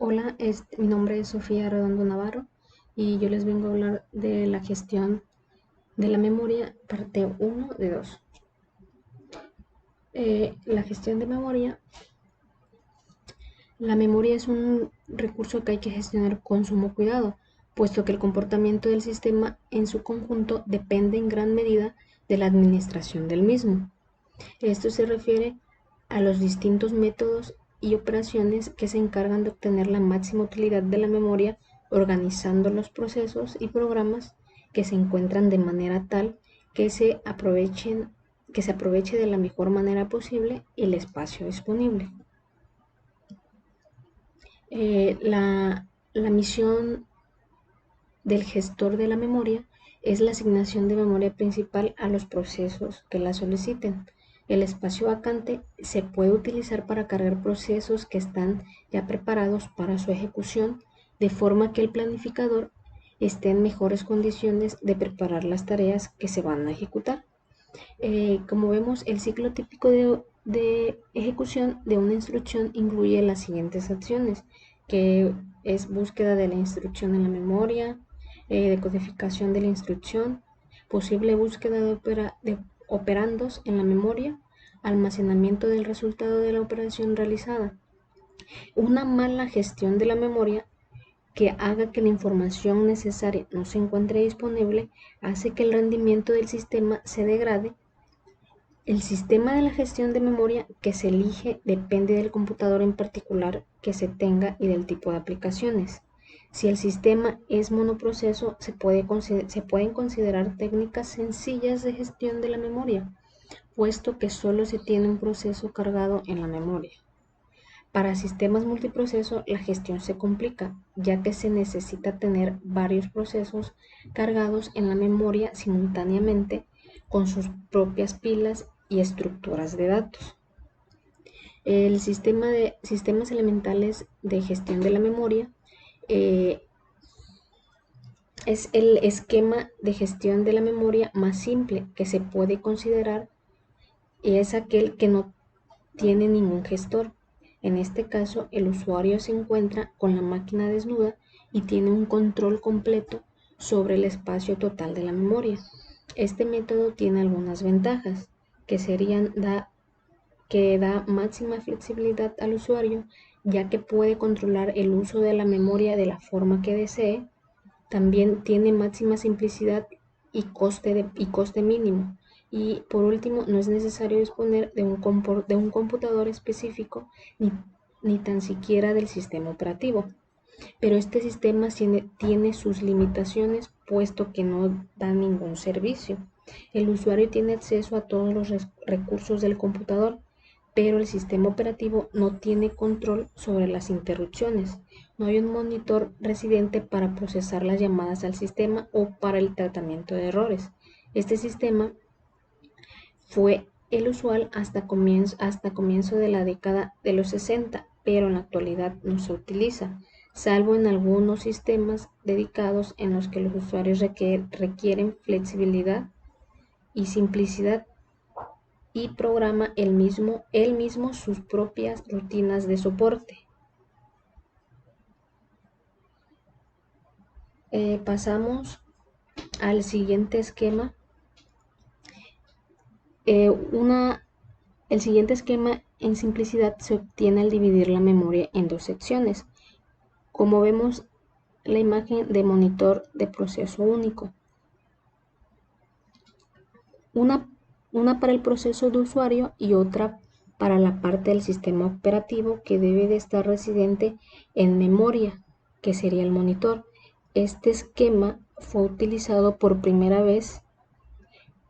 Hola, mi nombre es Sofía Redondo Navarro y yo les vengo a hablar de la gestión de la memoria, parte uno de 2. La gestión de memoria. La memoria es un recurso que hay que gestionar con sumo cuidado, puesto que el comportamiento del sistema en su conjunto depende en gran medida de la administración del mismo. Esto se refiere a los distintos métodos y operaciones que se encargan de obtener la máxima utilidad de la memoria, organizando los procesos y programas que se encuentran de manera tal que que se aproveche de la mejor manera posible el espacio disponible. La misión del gestor de la memoria es la asignación de memoria principal a los procesos que la soliciten. El espacio vacante se puede utilizar para cargar procesos que están ya preparados para su ejecución, de forma que el planificador esté en mejores condiciones de preparar las tareas que se van a ejecutar. Como vemos, el ciclo típico de ejecución de una instrucción incluye las siguientes acciones, que es búsqueda de la instrucción en la memoria, decodificación de la instrucción, posible búsqueda de operandos en la memoria, almacenamiento del resultado de la operación realizada. Una mala gestión de la memoria que haga que la información necesaria no se encuentre disponible hace que el rendimiento del sistema se degrade. El sistema de la gestión de memoria que se elige depende del computador en particular que se tenga y del tipo de aplicaciones. Si el sistema es monoproceso, se pueden considerar técnicas sencillas de gestión de la memoria, puesto que solo se tiene un proceso cargado en la memoria. Para sistemas multiproceso, la gestión se complica, ya que se necesita tener varios procesos cargados en la memoria simultáneamente con sus propias pilas y estructuras de datos. El sistema de sistemas elementales de gestión de la memoria es el esquema de gestión de la memoria más simple que se puede considerar y es aquel que no tiene ningún gestor. En este caso, el usuario se encuentra con la máquina desnuda y tiene un control completo sobre el espacio total de la memoria. Este método tiene algunas ventajas, que serían que da máxima flexibilidad al usuario, ya que puede controlar el uso de la memoria de la forma que desee. También tiene máxima simplicidad y coste mínimo. Y por último, no es necesario disponer de un computador específico ni tan siquiera del sistema operativo. Pero este sistema tiene sus limitaciones, puesto que no da ningún servicio. El usuario tiene acceso a todos los recursos del computador, pero el sistema operativo no tiene control sobre las interrupciones. No hay un monitor residente para procesar las llamadas al sistema o para el tratamiento de errores. Este sistema fue el usual hasta comienzo de la década de los 60, pero en la actualidad no se utiliza, salvo en algunos sistemas dedicados en los que los usuarios requieren flexibilidad y simplicidad y programa él mismo sus propias rutinas de soporte. Pasamos al siguiente esquema. El siguiente esquema en simplicidad se obtiene al dividir la memoria en dos secciones, como vemos la imagen de monitor de proceso único. Una para el proceso de usuario y otra para la parte del sistema operativo que debe de estar residente en memoria, que sería el monitor. Este esquema fue utilizado por primera vez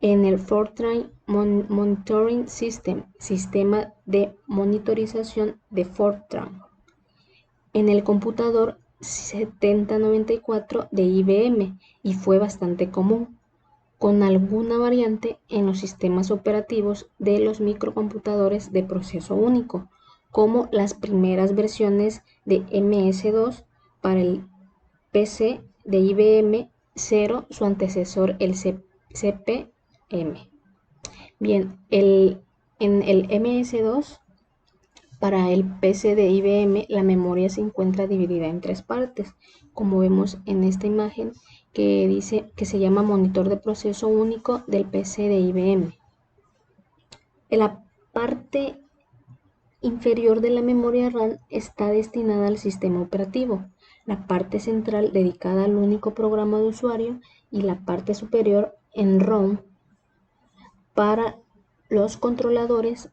en el Fortran Monitoring System, sistema de monitorización de Fortran, en el computador 7094 de IBM y fue bastante común, con alguna variante en los sistemas operativos de los microcomputadores de proceso único, como las primeras versiones de MS2 para el PC de IBM 0, su antecesor el CP-M. Bien, en el MS2 Para el PC de IBM, la memoria se encuentra dividida en tres partes, como vemos en esta imagen que dice que se llama monitor de proceso único del PC de IBM. En la parte inferior de la memoria RAM está destinada al sistema operativo, la parte central dedicada al único programa de usuario y la parte superior en ROM para los controladores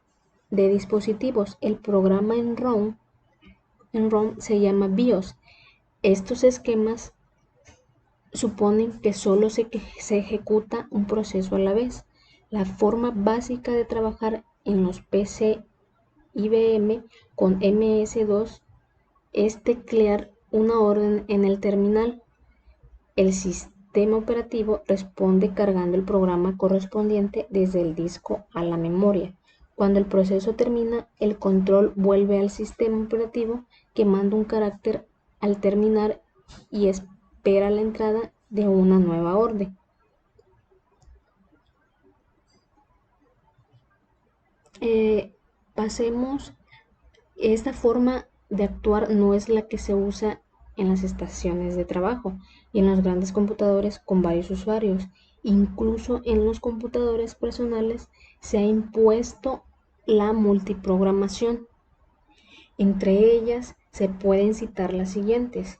de dispositivos. El programa en ROM se llama BIOS. Estos esquemas suponen que solo se ejecuta un proceso a la vez. La forma básica de trabajar en los PC IBM con MS2 es teclear una orden en el terminal. El sistema operativo responde cargando el programa correspondiente desde el disco a la memoria. Cuando el proceso termina, el control vuelve al sistema operativo que manda un carácter al terminar y espera la entrada de una nueva orden. Pasemos, esta forma de actuar no es la que se usa en las estaciones de trabajo y en los grandes computadores con varios usuarios. Incluso en los computadores personales se ha impuesto la multiprogramación. Entre ellas se pueden citar las siguientes.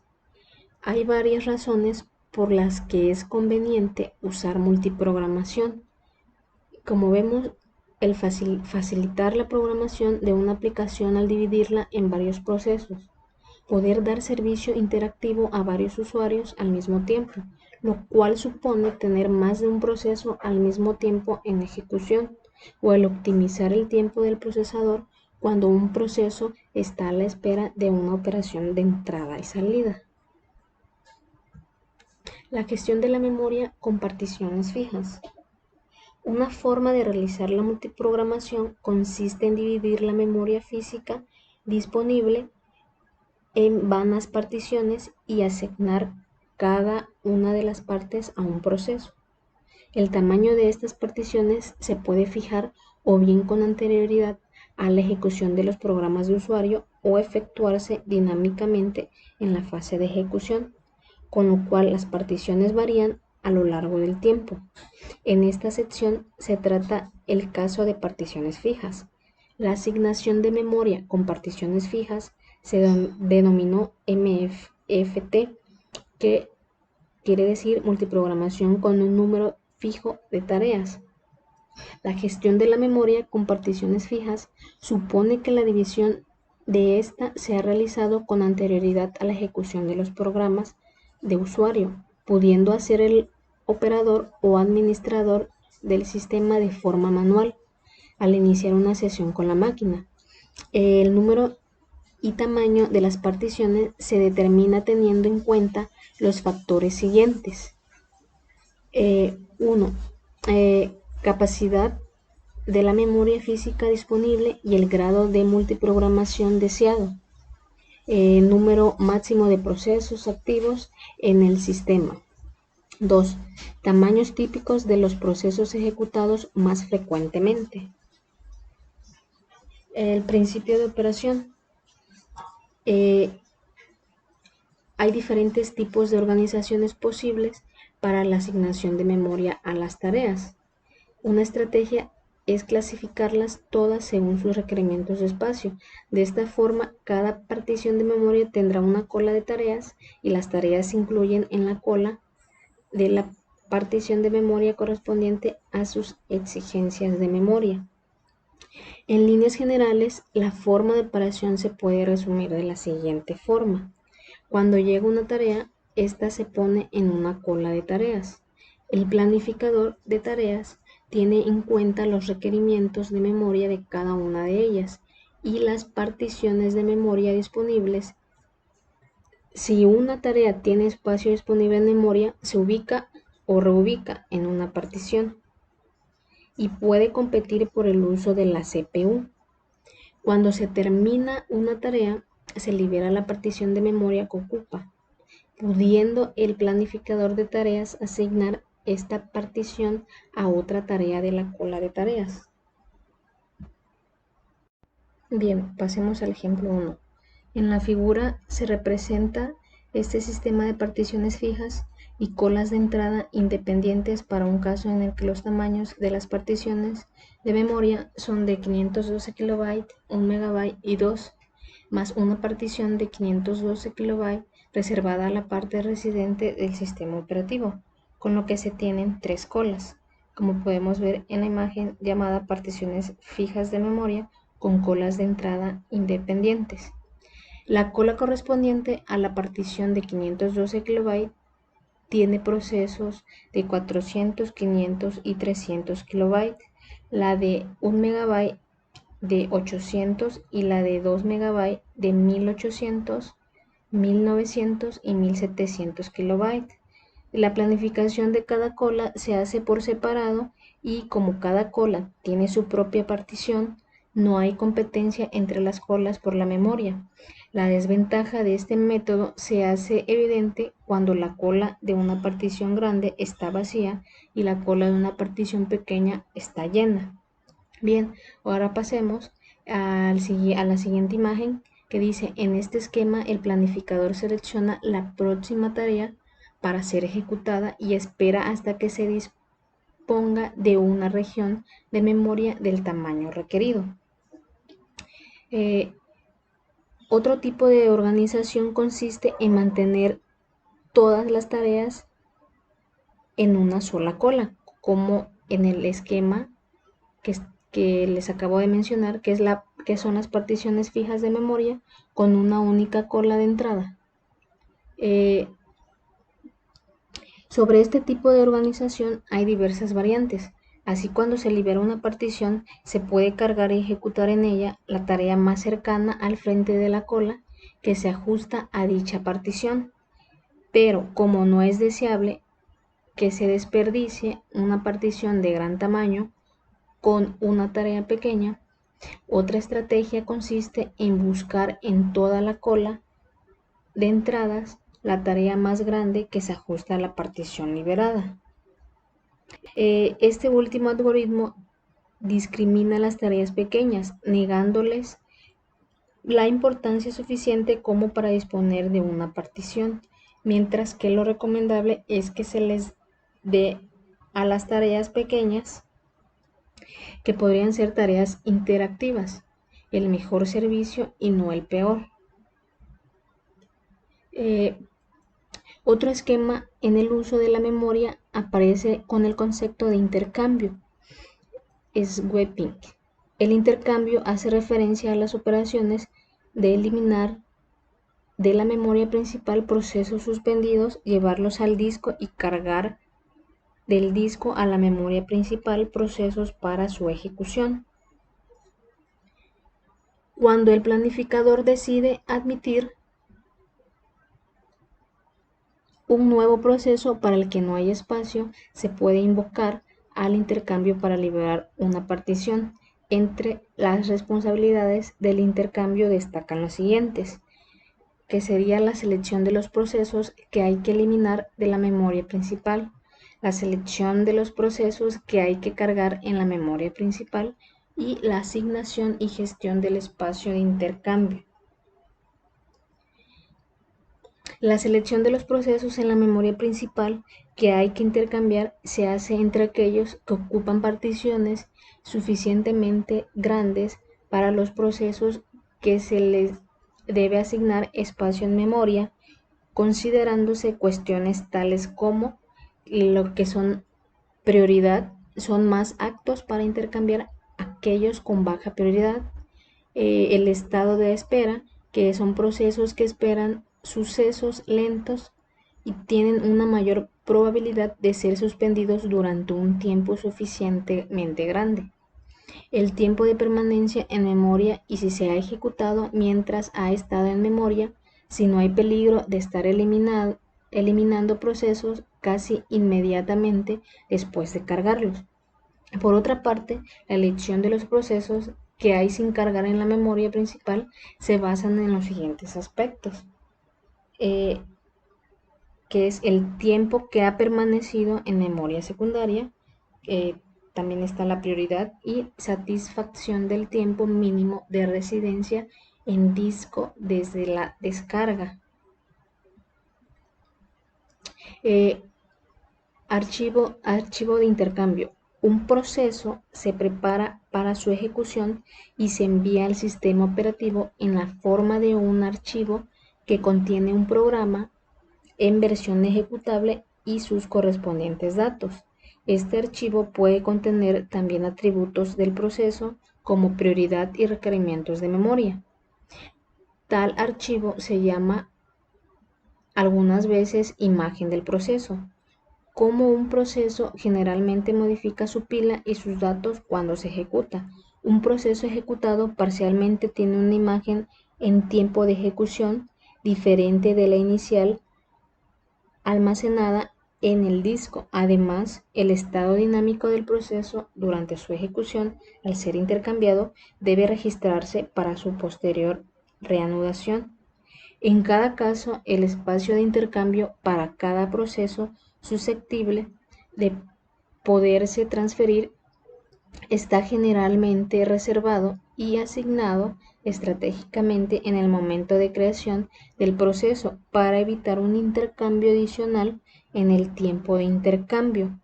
Hay varias razones por las que es conveniente usar multiprogramación. Como vemos, el facilitar la programación de una aplicación al dividirla en varios procesos, poder dar servicio interactivo a varios usuarios al mismo tiempo, lo cual supone tener más de un proceso al mismo tiempo en ejecución, o el optimizar el tiempo del procesador cuando un proceso está a la espera de una operación de entrada y salida. La gestión de la memoria con particiones fijas. Una forma de realizar la multiprogramación consiste en dividir la memoria física disponible en vanas particiones y asignar cada una de las partes a un proceso. El tamaño de estas particiones se puede fijar o bien con anterioridad a la ejecución de los programas de usuario o efectuarse dinámicamente en la fase de ejecución, con lo cual las particiones varían a lo largo del tiempo. En esta sección se trata el caso de particiones fijas. La asignación de memoria con particiones fijas se denominó MFT, que quiere decir multiprogramación con un número fijo de tareas. La gestión de la memoria con particiones fijas supone que la división de esta se ha realizado con anterioridad a la ejecución de los programas de usuario, pudiendo hacer el operador o administrador del sistema de forma manual al iniciar una sesión con la máquina. El número y tamaño de las particiones se determina teniendo en cuenta los factores siguientes. 1. Capacidad de la memoria física disponible y el grado de multiprogramación deseado. Número máximo de procesos activos en el sistema. 2. Tamaños típicos de los procesos ejecutados más frecuentemente. El principio de operación. Hay diferentes tipos de organizaciones posibles para la asignación de memoria a las tareas. Una estrategia es clasificarlas todas según sus requerimientos de espacio. De esta forma, cada partición de memoria tendrá una cola de tareas y las tareas se incluyen en la cola de la partición de memoria correspondiente a sus exigencias de memoria. En líneas generales, la forma de operación se puede resumir de la siguiente forma. Cuando llega una tarea, esta se pone en una cola de tareas. El planificador de tareas tiene en cuenta los requerimientos de memoria de cada una de ellas y las particiones de memoria disponibles. Si una tarea tiene espacio disponible en memoria, se ubica o reubica en una partición y puede competir por el uso de la CPU. Cuando se termina una tarea, se libera la partición de memoria que ocupa, pudiendo el planificador de tareas asignar esta partición a otra tarea de la cola de tareas. Bien, pasemos al ejemplo 1. En la figura se representa este sistema de particiones fijas y colas de entrada independientes para un caso en el que los tamaños de las particiones de memoria son de 512 KB, 1 MB y 2, más una partición de 512 KB reservada a la parte residente del sistema operativo, con lo que se tienen 3 colas, como podemos ver en la imagen llamada particiones fijas de memoria con colas de entrada independientes. La cola correspondiente a la partición de 512 KB tiene procesos de 400, 500 y 300 KB, la de 1 MB de 800 y la de 2 MB de 1800, 1900 y 1700 KB. La planificación de cada cola se hace por separado y como cada cola tiene su propia partición, no hay competencia entre las colas por la memoria. La desventaja de este método se hace evidente cuando la cola de una partición grande está vacía y la cola de una partición pequeña está llena. Bien, ahora pasemos a la siguiente imagen que dice: en este esquema el planificador selecciona la próxima tarea para ser ejecutada y espera hasta que se disponga de una región de memoria del tamaño requerido. Otro tipo de organización consiste en mantener todas las tareas en una sola cola, como en el esquema que les acabo de mencionar, que son las particiones fijas de memoria con una única cola de entrada. Sobre este tipo de organización hay diversas variantes. Así, cuando se libera una partición, se puede cargar y ejecutar en ella la tarea más cercana al frente de la cola que se ajusta a dicha partición. Pero como no es deseable que se desperdicie una partición de gran tamaño con una tarea pequeña, otra estrategia consiste en buscar en toda la cola de entradas la tarea más grande que se ajusta a la partición liberada. Este último algoritmo discrimina las tareas pequeñas, negándoles la importancia suficiente como para disponer de una partición, mientras que lo recomendable es que se les dé a las tareas pequeñas, que podrían ser tareas interactivas, el mejor servicio y no el peor. Otro esquema en el uso de la memoria aparece con el concepto de intercambio, swapping. El intercambio hace referencia a las operaciones de eliminar de la memoria principal procesos suspendidos, llevarlos al disco y cargar del disco a la memoria principal procesos para su ejecución. Cuando el planificador decide admitir un nuevo proceso para el que no hay espacio, se puede invocar al intercambio para liberar una partición. Entre las responsabilidades del intercambio destacan las siguientes, que sería la selección de los procesos que hay que eliminar de la memoria principal, la selección de los procesos que hay que cargar en la memoria principal y la asignación y gestión del espacio de intercambio. La selección de los procesos en la memoria principal que hay que intercambiar se hace entre aquellos que ocupan particiones suficientemente grandes para los procesos que se les debe asignar espacio en memoria, considerándose cuestiones tales como lo que son prioridad, son más aptos para intercambiar aquellos con baja prioridad, el estado de espera, que son procesos que esperan sucesos lentos y tienen una mayor probabilidad de ser suspendidos durante un tiempo suficientemente grande. El tiempo de permanencia en memoria y si se ha ejecutado mientras ha estado en memoria, si no hay peligro de estar eliminando procesos casi inmediatamente después de cargarlos. Por otra parte, la elección de los procesos que hay sin cargar en la memoria principal se basan en los siguientes aspectos, que es el tiempo que ha permanecido en memoria secundaria, también está la prioridad y satisfacción del tiempo mínimo de residencia en disco desde la descarga. Archivo de intercambio. Un proceso se prepara para su ejecución y se envía al sistema operativo en la forma de un archivo que contiene un programa en versión ejecutable y sus correspondientes datos. Este archivo puede contener también atributos del proceso como prioridad y requerimientos de memoria. Tal archivo se llama algunas veces imagen del proceso. Como un proceso generalmente modifica su pila y sus datos cuando se ejecuta. Un proceso ejecutado parcialmente tiene una imagen en tiempo de ejecución diferente de la inicial almacenada en el disco. Además, el estado dinámico del proceso durante su ejecución, al ser intercambiado, debe registrarse para su posterior reanudación. En cada caso, el espacio de intercambio para cada proceso susceptible de poderse transferir está generalmente reservado y asignado estratégicamente en el momento de creación del proceso para evitar un intercambio adicional en el tiempo de intercambio.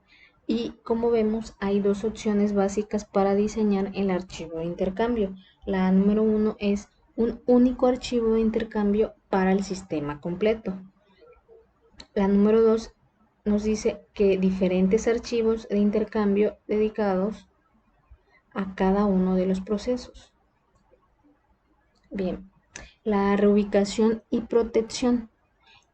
Y como vemos, hay dos opciones básicas para diseñar el archivo de intercambio. La número 1 es un único archivo de intercambio para el sistema completo. La número 2 nos dice que diferentes archivos de intercambio dedicados a cada uno de los procesos. Bien, la reubicación y protección.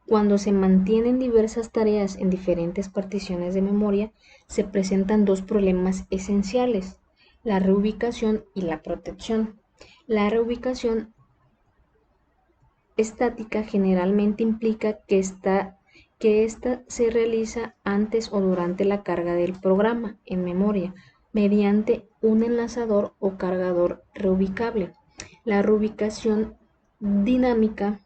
Cuando se mantienen diversas tareas en diferentes particiones de memoria, se presentan dos problemas esenciales: la reubicación y la protección. La reubicación estática generalmente implica que ésta se realiza antes o durante la carga del programa en memoria mediante un enlazador o cargador reubicable. La reubicación dinámica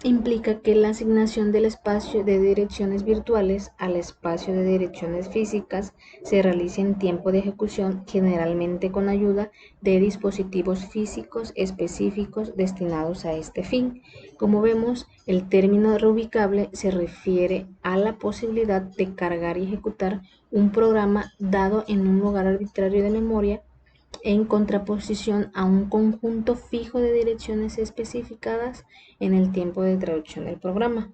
implica que la asignación del espacio de direcciones virtuales al espacio de direcciones físicas se realice en tiempo de ejecución, generalmente con ayuda de dispositivos físicos específicos destinados a este fin. Como vemos, el término reubicable se refiere a la posibilidad de cargar y ejecutar un programa dado en un lugar arbitrario de memoria, en contraposición a un conjunto fijo de direcciones especificadas en el tiempo de traducción del programa.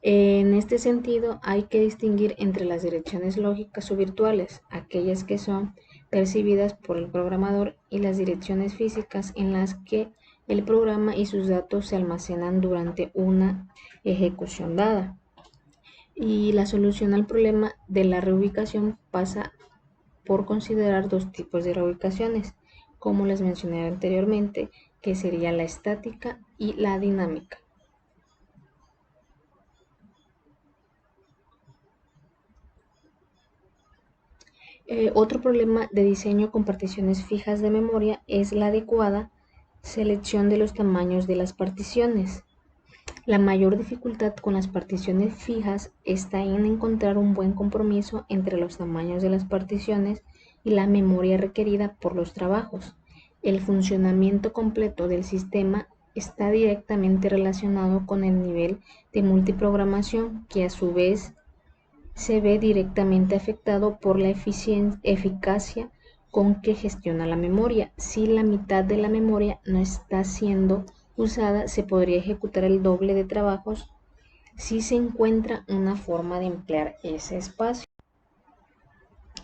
En este sentido, hay que distinguir entre las direcciones lógicas o virtuales, aquellas que son percibidas por el programador, y las direcciones físicas en las que el programa y sus datos se almacenan durante una ejecución dada. Y la solución al problema de la reubicación pasa por considerar dos tipos de reubicaciones, como les mencioné anteriormente, que sería la estática y la dinámica. Otro problema de diseño con particiones fijas de memoria es la adecuada selección de los tamaños de las particiones. La mayor dificultad con las particiones fijas está en encontrar un buen compromiso entre los tamaños de las particiones y la memoria requerida por los trabajos. El funcionamiento completo del sistema está directamente relacionado con el nivel de multiprogramación, que a su vez se ve directamente afectado por la eficacia con que gestiona la memoria. Si la mitad de la memoria no está siendo usada, se podría ejecutar el doble de trabajos si se encuentra una forma de emplear ese espacio.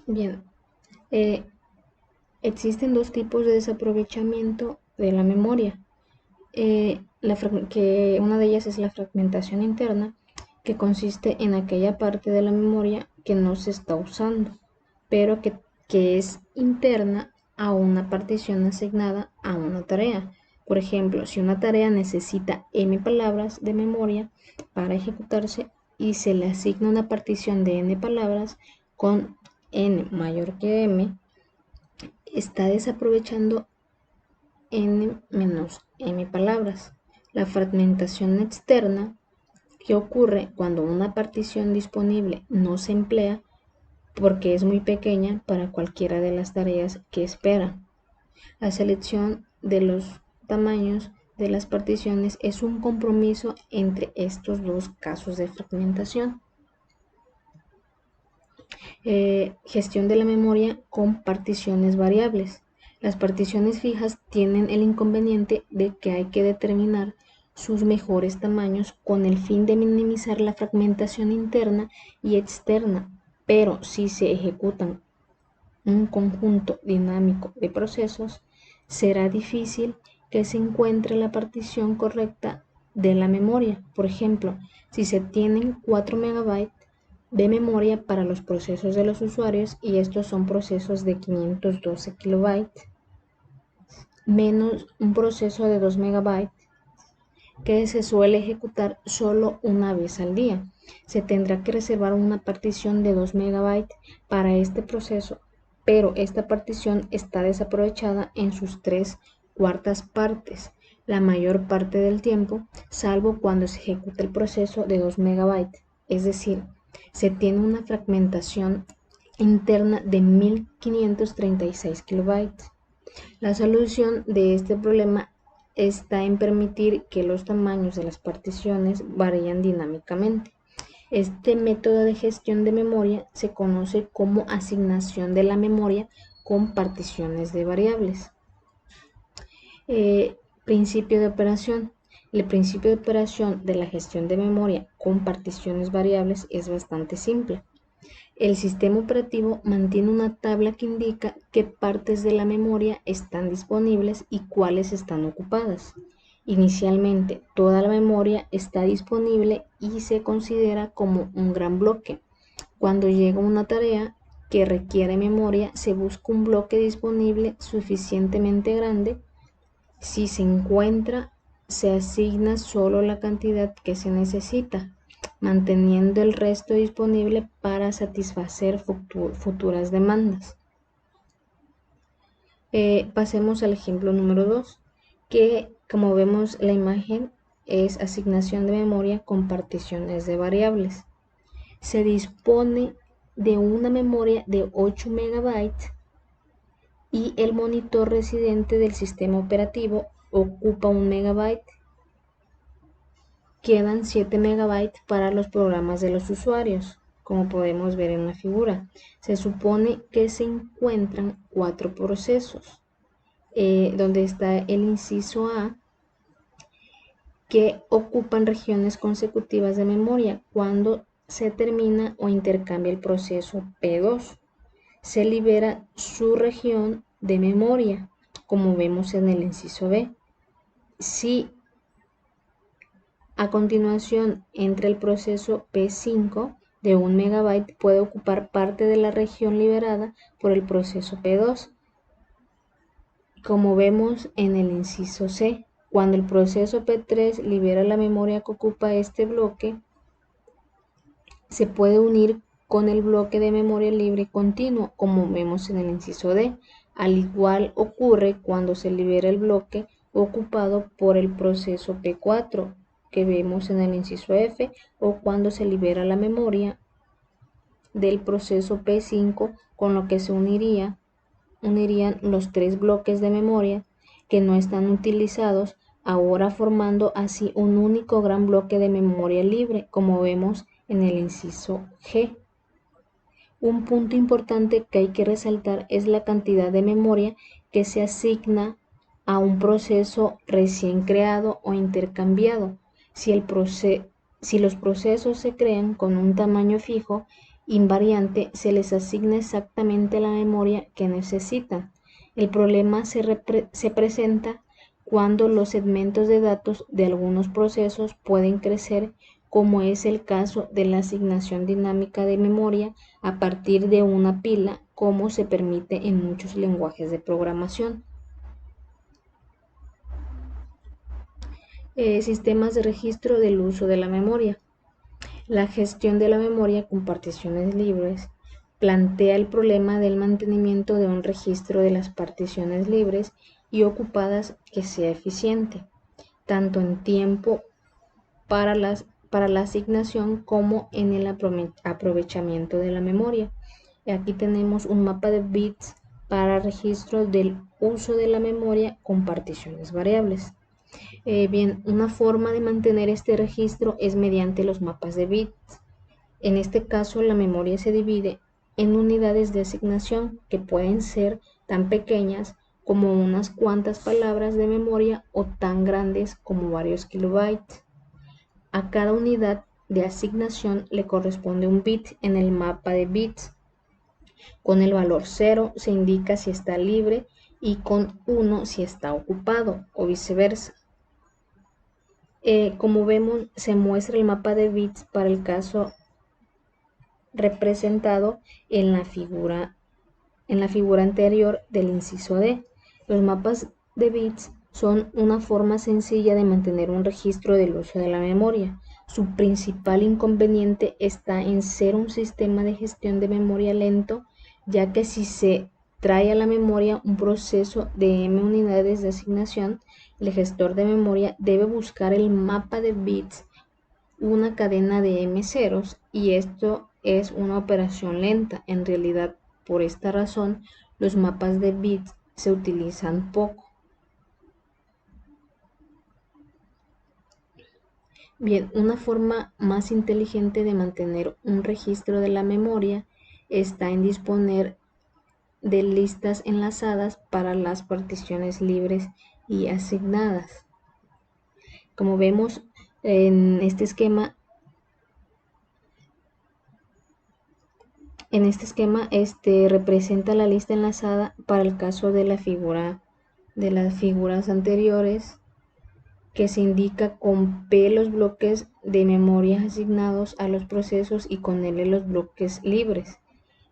Bien, existen dos tipos de desaprovechamiento de la memoria. Una de ellas es la fragmentación interna, que consiste en aquella parte de la memoria que no se está usando, pero que es interna a una partición asignada a una tarea. Por ejemplo, si una tarea necesita m palabras de memoria para ejecutarse y se le asigna una partición de n palabras con n mayor que m, está desaprovechando n menos m palabras. La fragmentación externa, que ocurre cuando una partición disponible no se emplea, porque es muy pequeña para cualquiera de las tareas que espera. La selección de los tamaños de las particiones es un compromiso entre estos dos casos de fragmentación. Gestión de la memoria con particiones variables. Las particiones fijas tienen el inconveniente de que hay que determinar sus mejores tamaños con el fin de minimizar la fragmentación interna y externa, pero si se ejecutan un conjunto dinámico de procesos, será difícil que se encuentre la partición correcta de la memoria. Por ejemplo, si se tienen 4 MB de memoria para los procesos de los usuarios y estos son procesos de 512 KB, menos un proceso de 2 MB que se suele ejecutar solo una vez al día. Se tendrá que reservar una partición de 2 MB para este proceso, pero esta partición está desaprovechada en sus 3/4 partes la mayor parte del tiempo, salvo cuando se ejecuta el proceso de 2 MB, es decir, se tiene una fragmentación interna de 1536 KB. La solución de este problema está en permitir que los tamaños de las particiones varíen dinámicamente. Este método de gestión de memoria se conoce como asignación de la memoria con particiones de variables. Principio de operación. El principio de operación de la gestión de memoria con particiones variables es bastante simple. El sistema operativo mantiene una tabla que indica qué partes de la memoria están disponibles y cuáles están ocupadas. Inicialmente, toda la memoria está disponible y se considera como un gran bloque. Cuando llega una tarea que requiere memoria, se busca un bloque disponible suficientemente grande. Si se encuentra, se asigna solo la cantidad que se necesita, manteniendo el resto disponible para satisfacer futuras demandas. Pasemos al ejemplo número 2, que como vemos la imagen es asignación de memoria con particiones de variables. Se dispone de una memoria de 8 MB y el monitor residente del sistema operativo ocupa 1 MB. Quedan 7 MB para los programas de los usuarios, como podemos ver en la figura. Se supone que se encuentran 4 procesos, donde está el inciso A, que ocupan regiones consecutivas de memoria. Cuando se termina o intercambia el proceso P2, se libera su región de memoria, como vemos en el inciso B. Si a continuación entra el proceso P5 de 1 MB, puede ocupar parte de la región liberada por el proceso P2, como vemos en el inciso C. Cuando el proceso P3 libera la memoria que ocupa este bloque, se puede unir con el bloque de memoria libre continuo, como vemos en el inciso D. Al igual ocurre cuando se libera el bloque ocupado por el proceso P4, que vemos en el inciso F, o cuando se libera la memoria del proceso P5, con lo que se unirían los 3 bloques de memoria que no están utilizados, ahora formando así un único gran bloque de memoria libre, como vemos en el inciso G. Un punto importante que hay que resaltar es la cantidad de memoria que se asigna a un proceso recién creado o intercambiado. Si los procesos se crean con un tamaño fijo, invariante, se les asigna exactamente la memoria que necesitan. El problema se presenta cuando los segmentos de datos de algunos procesos pueden crecer, como es el caso de la asignación dinámica de memoria a partir de una pila, como se permite en muchos lenguajes de programación. Sistemas de registro del uso de la memoria. La gestión de la memoria con particiones libres plantea el problema del mantenimiento de un registro de las particiones libres y ocupadas que sea eficiente, tanto en tiempo para la asignación como en el aprovechamiento de la memoria. Aquí tenemos un mapa de bits para registro del uso de la memoria con particiones variables. Bien, una forma de mantener este registro es mediante los mapas de bits. En este caso, la memoria se divide en unidades de asignación que pueden ser tan pequeñas como unas cuantas palabras de memoria o tan grandes como varios kilobytes. A cada unidad de asignación le corresponde un bit en el mapa de bits. Con el valor 0 se indica si está libre y con 1 si está ocupado o viceversa. Como vemos, se muestra el mapa de bits para el caso representado en la figura anterior del inciso D. Los mapas de bits son una forma sencilla de mantener un registro del uso de la memoria. Su principal inconveniente está en ser un sistema de gestión de memoria lento, ya que si se trae a la memoria un proceso de m unidades de asignación, el gestor de memoria debe buscar el mapa de bits una cadena de m ceros y esto es una operación lenta. En realidad, por esta razón, los mapas de bits se utilizan poco. Bien, una forma más inteligente de mantener un registro de la memoria está en disponer de listas enlazadas para las particiones libres y asignadas. Como vemos en este esquema, representa la lista enlazada para el caso de las figuras anteriores, que se indica con P los bloques de memoria asignados a los procesos y con L los bloques libres.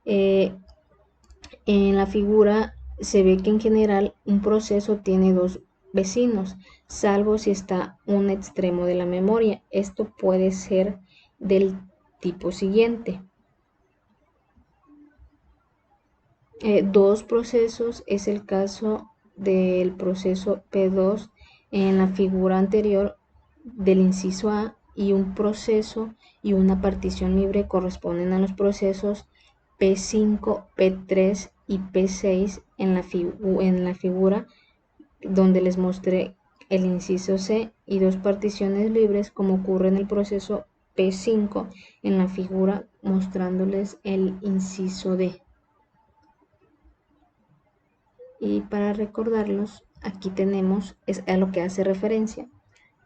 En la figura se ve que en general un proceso tiene dos vecinos, salvo si está un extremo de la memoria. Esto puede ser del tipo siguiente. Dos procesos es el caso del proceso P2 en la figura anterior del inciso A, y un proceso y una partición libre corresponden a los procesos P5, P3 y P6 en la figura donde les mostré el inciso C, y dos particiones libres como ocurre en el proceso P5 en la figura mostrándoles el inciso D. Y para recordarlos, aquí tenemos es a lo que hace referencia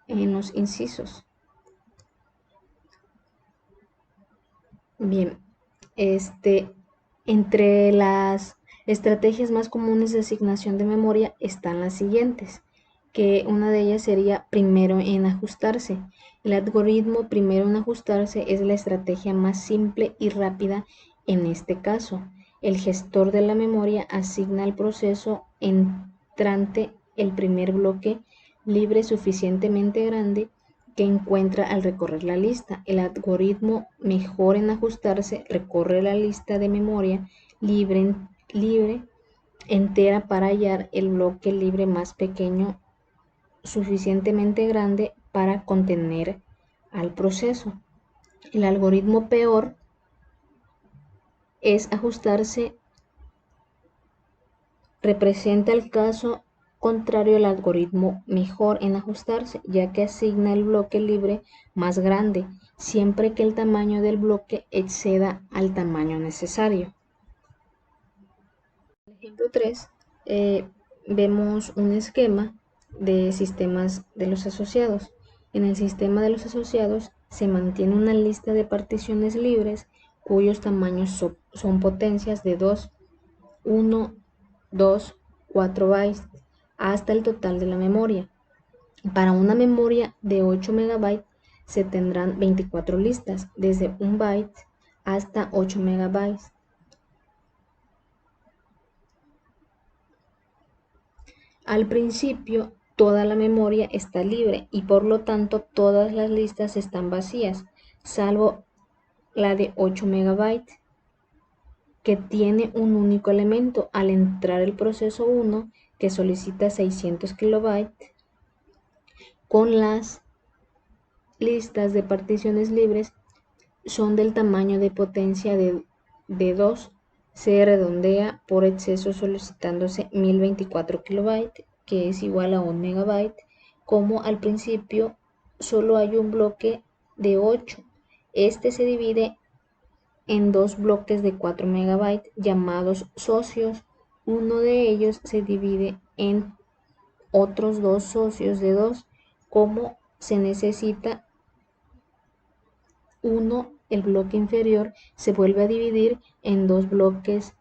en los incisos. Bien, entre las estrategias más comunes de asignación de memoria están las siguientes, que una de ellas sería primero en ajustarse. El algoritmo primero en ajustarse es la estrategia más simple y rápida en este caso. El gestor de la memoria asigna al proceso entrante el primer bloque libre suficientemente grande que encuentra al recorrer la lista. El algoritmo mejor en ajustarse recorre la lista de memoria libre entera para hallar el bloque libre más pequeño suficientemente grande para contener al proceso. El algoritmo peor es ajustarse representa el caso contrario al algoritmo mejor en ajustarse, ya que asigna el bloque libre más grande, siempre que el tamaño del bloque exceda al tamaño necesario. En el ejemplo 3, vemos un esquema de sistemas de los asociados. En el sistema de los asociados se mantiene una lista de particiones libres cuyos tamaños son potencias de 2, 1, 2, 4 bytes hasta el total de la memoria. Para una memoria de 8 MB se tendrán 24 listas, desde 1 byte hasta 8 MB. Al principio, toda la memoria está libre y por lo tanto todas las listas están vacías, salvo la de 8 MB, que tiene un único elemento. Al entrar el proceso 1, que solicita 600 kilobytes, con las listas de particiones libres son del tamaño de potencia de 2, se redondea por exceso solicitándose 1024 kilobytes, que es igual a 1 megabyte, como al principio solo hay un bloque de 8. Este se divide en dos bloques de 4 megabytes llamados socios. Uno de ellos se divide en otros dos socios de 2. Como se necesita uno, el bloque inferior se vuelve a dividir en dos bloques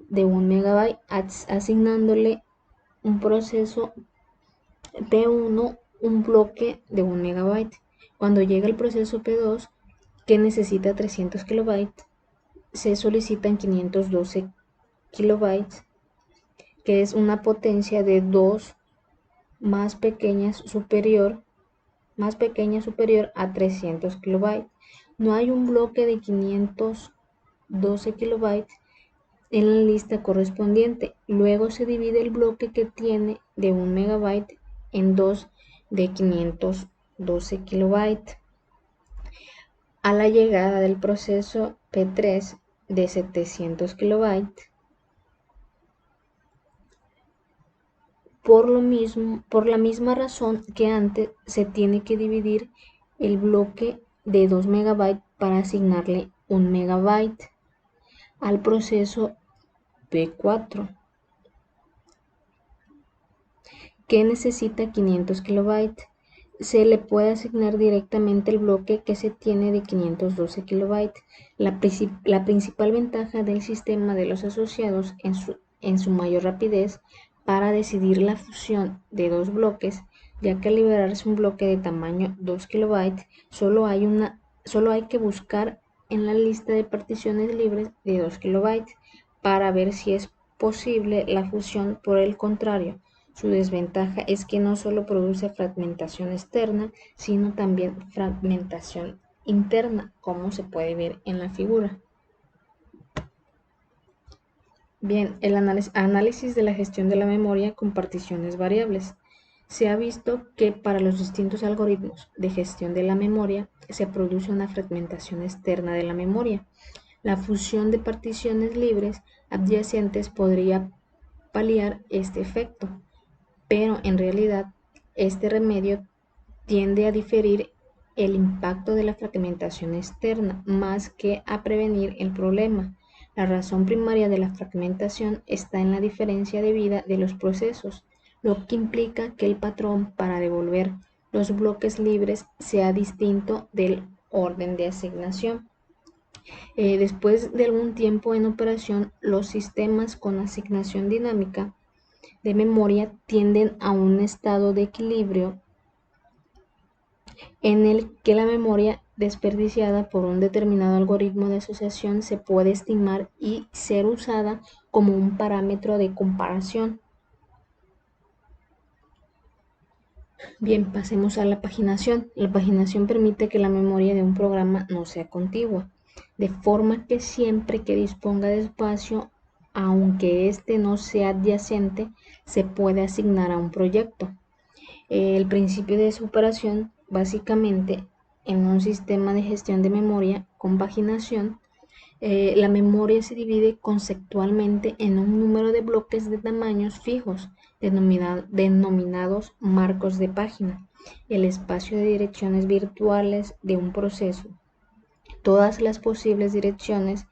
de 1 megabyte, asignándole un proceso P1 un bloque de 1 megabyte. Cuando llega el proceso P2, que necesita 300 kilobytes, se solicitan 512 kilobytes, que es una potencia de 2 más pequeña superior a 300 kilobytes. No hay un bloque de 512 kilobytes en la lista correspondiente. Luego se divide el bloque que tiene de 1 megabyte en dos de 512 kilobytes. A la llegada del proceso P3 de 700 kilobytes, por la misma razón que antes, se tiene que dividir el bloque de 2 megabytes para asignarle 1 megabyte al proceso P4, que necesita 500 kilobytes. Se le puede asignar directamente el bloque que se tiene de 512 kilobytes. La principal ventaja del sistema de los asociados en su mayor rapidez para decidir la fusión de dos bloques, ya que al liberarse un bloque de tamaño 2 kilobytes, solo hay que buscar en la lista de particiones libres de 2 kilobytes para ver si es posible la fusión. Por el contrario, su desventaja es que no solo produce fragmentación externa, sino también fragmentación interna, como se puede ver en la figura. Bien, el análisis de la gestión de la memoria con particiones variables. Se ha visto que para los distintos algoritmos de gestión de la memoria se produce una fragmentación externa de la memoria. La fusión de particiones libres adyacentes podría paliar este efecto, pero en realidad este remedio tiende a diferir el impacto de la fragmentación externa más que a prevenir el problema. La razón primaria de la fragmentación está en la diferencia de vida de los procesos, lo que implica que el patrón para devolver los bloques libres sea distinto del orden de asignación. Después de algún tiempo en operación, los sistemas con asignación dinámica de memoria tienden a un estado de equilibrio en el que la memoria desperdiciada por un determinado algoritmo de asociación se puede estimar y ser usada como un parámetro de comparación. Bien, pasemos a la paginación. La paginación permite que la memoria de un programa no sea contigua, de forma que siempre que disponga de espacio, aunque éste no sea adyacente, se puede asignar a un proyecto. El principio de su operación, básicamente, en un sistema de gestión de memoria con paginación, la memoria se divide conceptualmente en un número de bloques de tamaños fijos, denominados marcos de página, el espacio de direcciones virtuales de un proceso, todas las posibles direcciones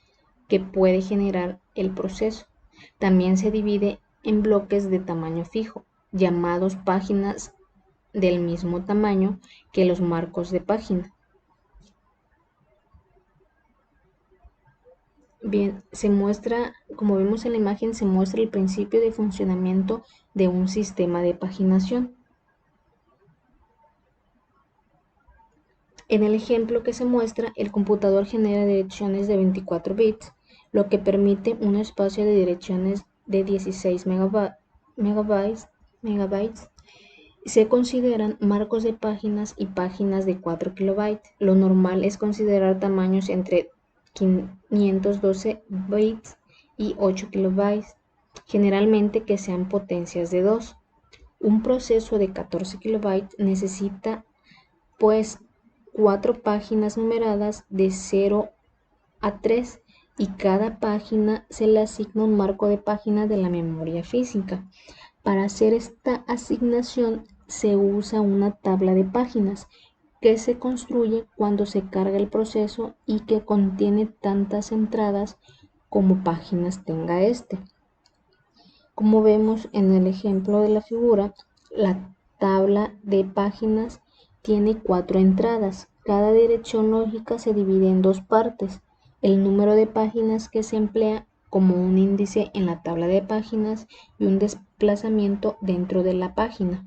que puede generar el proceso. También se divide en bloques de tamaño fijo, llamados páginas del mismo tamaño que los marcos de página. Bien, se muestra, como vemos en la imagen, se muestra el principio de funcionamiento de un sistema de paginación. En el ejemplo que se muestra, el computador genera direcciones de 24 bits, lo que permite un espacio de direcciones de 16 megabytes. Se consideran marcos de páginas y páginas de 4 kilobytes. Lo normal es considerar tamaños entre 512 bits y 8 kilobytes, generalmente que sean potencias de 2. Un proceso de 14 kilobytes necesita, pues, 4 páginas numeradas de 0 a 3 y cada página se le asigna un marco de página de la memoria física. Para hacer esta asignación se usa una tabla de páginas que se construye cuando se carga el proceso y que contiene tantas entradas como páginas tenga este. Como vemos en el ejemplo de la figura, la tabla de páginas tiene 4 entradas. Cada dirección lógica se divide en 2 partes. El número de páginas que se emplea como un índice en la tabla de páginas y un desplazamiento dentro de la página.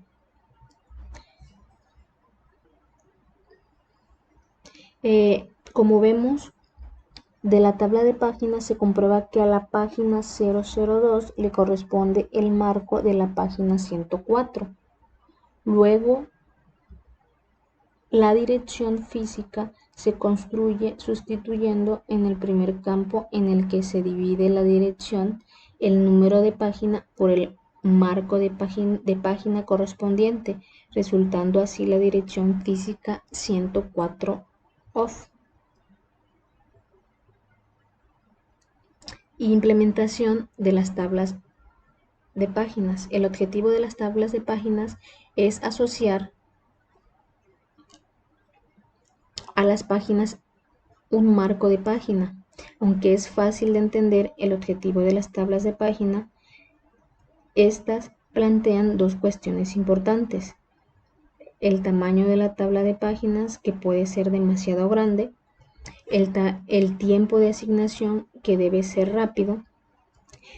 Como vemos, de la tabla de páginas se comprueba que a la página 002 le corresponde el marco de la página 104. Luego, la dirección física se construye sustituyendo en el primer campo en el que se divide la dirección el número de página por el marco de página correspondiente, resultando así la dirección física 104 off. Implementación de las tablas de páginas. El objetivo de las tablas de páginas es asociar a las páginas un marco de página. Aunque es fácil de entender el objetivo de las tablas de página, estas plantean 2 cuestiones importantes: el tamaño de la tabla de páginas, que puede ser demasiado grande, el tiempo de asignación, que debe ser rápido.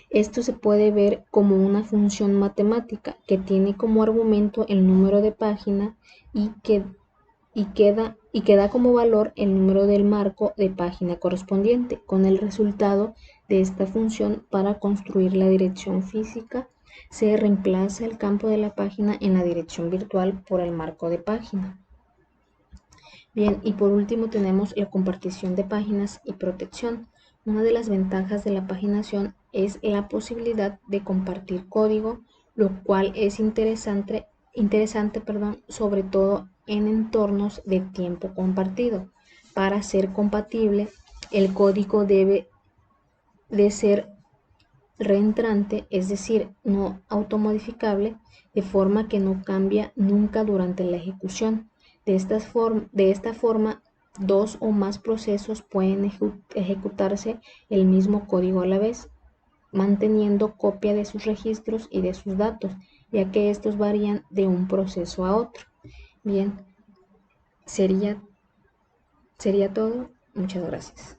Esto se puede ver como una función matemática que tiene como argumento el número de página y que da como valor el número del marco de página correspondiente, con el resultado de esta función para construir la dirección física se reemplaza el campo de la página en la dirección virtual por el marco de página. Bien, y por último tenemos la compartición de páginas y protección. Una de las ventajas de la paginación es la posibilidad de compartir código, lo cual es interesante, sobre todo en entornos de tiempo compartido. Para ser compatible, el código debe de ser reentrante, es decir, no automodificable, de forma que no cambia nunca durante la ejecución. De esta forma, 2 o más procesos pueden ejecutarse el mismo código a la vez, manteniendo copia de sus registros y de sus datos, ya que estos varían de un proceso a otro. Bien, sería todo. Muchas gracias.